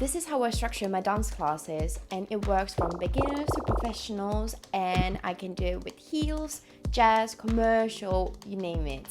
This is how I structure my dance classes, and it works from beginners to professionals, and I can do it with heels, jazz, commercial, you name it.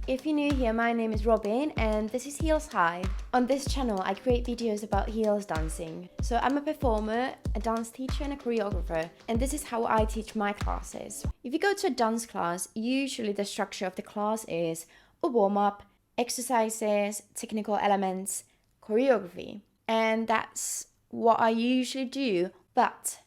If you're new here, my name is Robyn and this is Heels High. On this channel, I create videos about heels dancing. So I'm a performer, a dance teacher and a choreographer, and this is how I teach my classes. If you go to a dance class, usually the structure of the class is a warm-up, exercises, technical elements, choreography. And that's what I usually do, but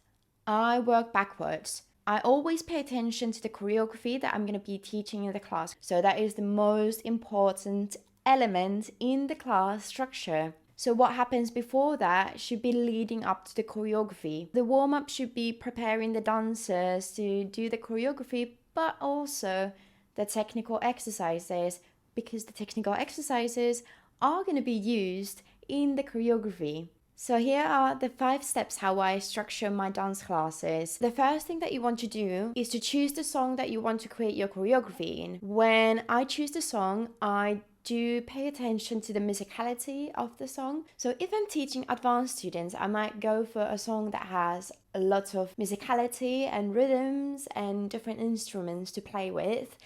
I work backwards. I always pay attention to the choreography that I'm going to be teaching in the class. So that is the most important element in the class structure. So what happens before that should be leading up to the choreography. The warm-up should be preparing the dancers to do the choreography, but also the technical exercises, because the technical exercises are going to be used in the choreography. So here are the 5 steps how I structure my dance classes. The first thing that you want to do is to choose the song that you want to create your choreography in. When I choose the song, I do pay attention to the musicality of the song. So if I'm teaching advanced students, I might go for a song that has a lot of musicality and rhythms and different instruments to play with.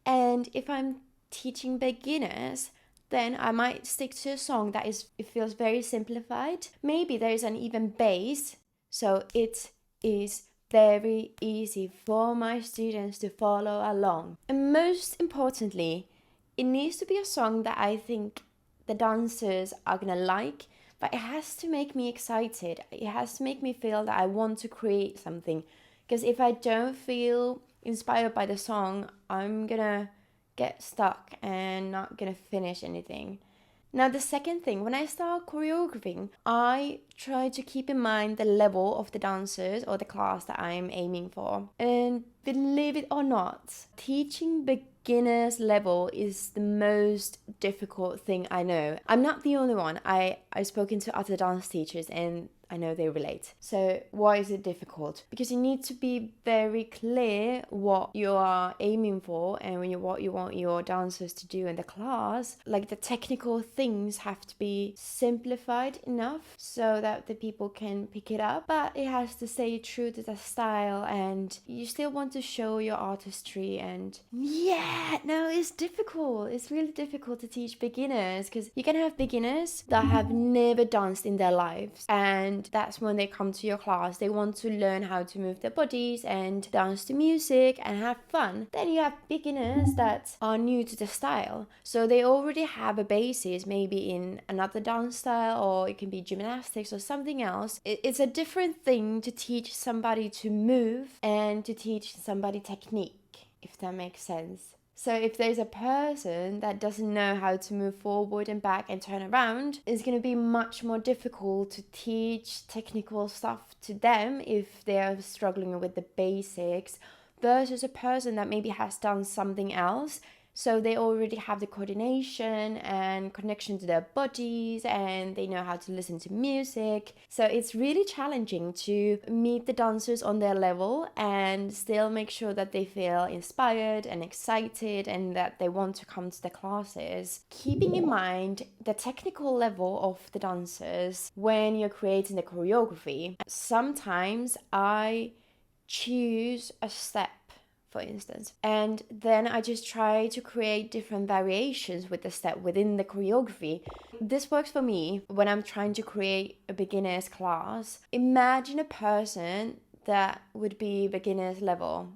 And if I'm teaching beginners, then I might stick to a song that it feels very simplified. Maybe there's an even bass, so it is very easy for my students to follow along. And most importantly, it needs to be a song that I think the dancers are gonna like, but it has to make me excited. It has to make me feel that I want to create something. Because if I don't feel inspired by the song, I'm gonna get stuck and not gonna finish anything. Now the second thing, when I start choreographing, I try to keep in mind the level of the dancers or the class that I'm aiming for. And believe it or not, teaching beginners level is the most difficult thing I know. I'm not the only one. I've spoken to other dance teachers and I know they relate. So why is it difficult? Because you need to be very clear what you are aiming for and what you want your dancers to do in the class. Like the technical things have to be simplified enough so that the people can pick it up, but it has to stay true to the style and you still want to show your artistry. And it's difficult. It's really difficult to teach beginners because you can have beginners that have never danced in their lives, and that's when they come to your class. They want to learn how to move their bodies and dance to music and have fun. Then you have beginners that are new to the style. So they already have a basis, maybe in another dance style, or it can be gymnastics or something else. It's a different thing to teach somebody to move and to teach somebody technique, if that makes sense. So if there's a person that doesn't know how to move forward and back and turn around, it's going to be much more difficult to teach technical stuff to them if they're struggling with the basics versus a person that maybe has done something else. So they already have the coordination and connection to their bodies and they know how to listen to music. So it's really challenging to meet the dancers on their level and still make sure that they feel inspired and excited and that they want to come to the classes. Keeping in mind the technical level of the dancers when you're creating the choreography. Sometimes I choose a step, for instance, and then I just try to create different variations with the step within the choreography. This works for me when I'm trying to create a beginner's class. Imagine a person that would be beginner's level.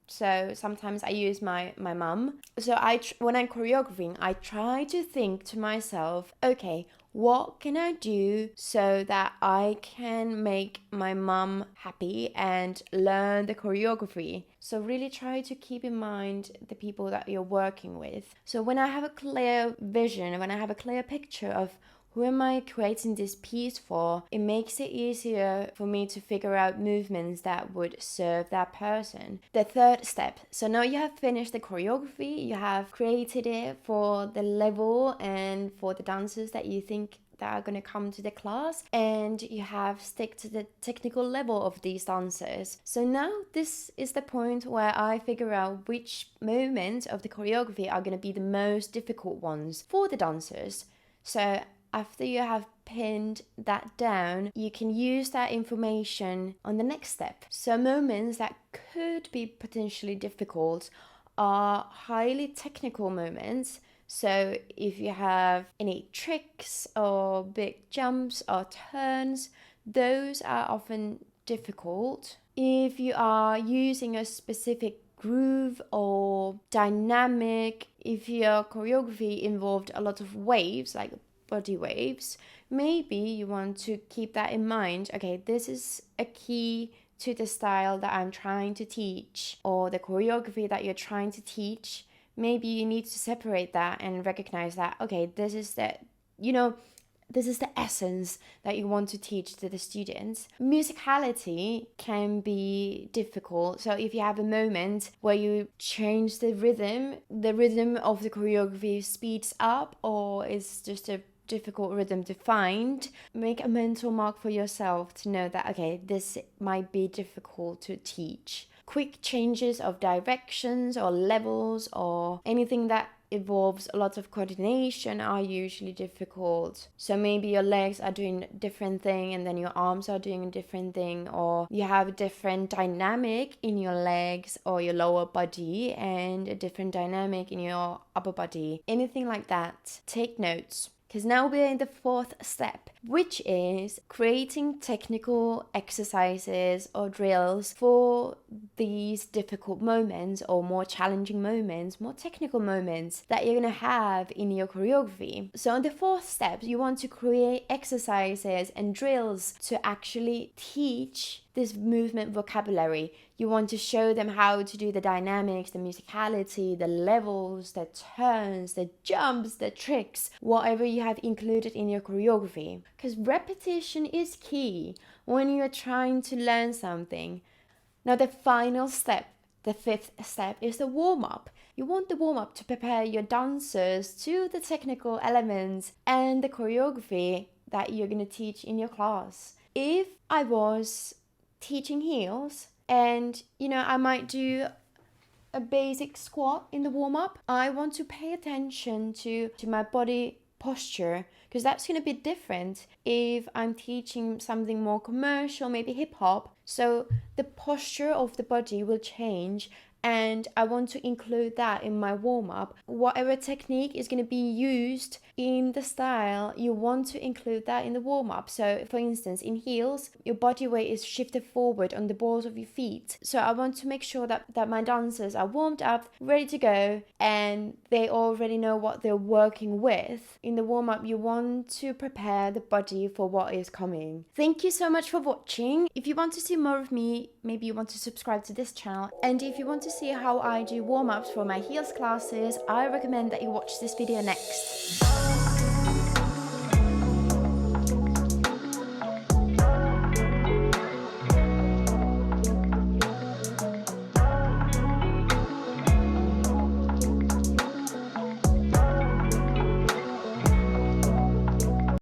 So sometimes I use my mum. So when I'm choreographing, I try to think to myself, okay, what can I do so that I can make my mum happy and learn the choreography? So really try to keep in mind the people that you're working with. So when I have a clear vision, when I have a clear picture of who am I creating this piece for, it makes it easier for me to figure out movements that would serve that person. The third step. So now you have finished the choreography, you have created it for the level and for the dancers that you think that are going to come to the class, and you have stick to the technical level of these dancers. So now this is the point where I figure out which moments of the choreography are going to be the most difficult ones for the dancers. So after you have pinned that down, you can use that information on the next step. So moments that could be potentially difficult are highly technical moments. So if you have any tricks or big jumps or turns, those are often difficult. If you are using a specific groove or dynamic, if your choreography involved a lot of waves, like body waves, maybe you want to keep that in mind. Okay, this is a key to the style that I'm trying to teach, or the choreography that you're trying to teach. Maybe you need to separate that and recognize that, okay, this is the essence that you want to teach to the students. Musicality can be difficult. So if you have a moment where you change the rhythm of the choreography speeds up, or it's just a difficult rhythm to find, make a mental mark for yourself to know that, okay, this might be difficult to teach. Quick changes of directions or levels or anything that involves a lot of coordination are usually difficult. So maybe your legs are doing a different thing and then your arms are doing a different thing, or you have a different dynamic in your legs or your lower body and a different dynamic in your upper body. Anything like that, take notes. Because now we're in the fourth step, which is creating technical exercises or drills for these difficult moments or more challenging moments, more technical moments that you're going to have in your choreography. So in the fourth step, you want to create exercises and drills to actually teach this movement vocabulary. You want to show them how to do the dynamics, the musicality, the levels, the turns, the jumps, the tricks, whatever you have included in your choreography. Because repetition is key when you're trying to learn something. Now the final step, the fifth step, is the warm-up. You want the warm-up to prepare your dancers to the technical elements and the choreography that you're going to teach in your class. If I was teaching heels and I might do a basic squat in the warm-up, I want to pay attention to my body posture, because that's going to be different if I'm teaching something more commercial, maybe hip-hop. So the posture of the body will change, and I want to include that in my warm-up. Whatever technique is going to be used in the style, you want to include that in the warm-up. So for instance, in heels, your body weight is shifted forward on the balls of your feet. So I want to make sure that my dancers are warmed up, ready to go, and they already know what they're working with. In the warm-up, you want to prepare the body for what is coming. Thank you so much for watching. If you want to see more of me, maybe you want to subscribe to this channel. And if you want to see how I do warm-ups for my heels classes, I recommend that you watch this video next.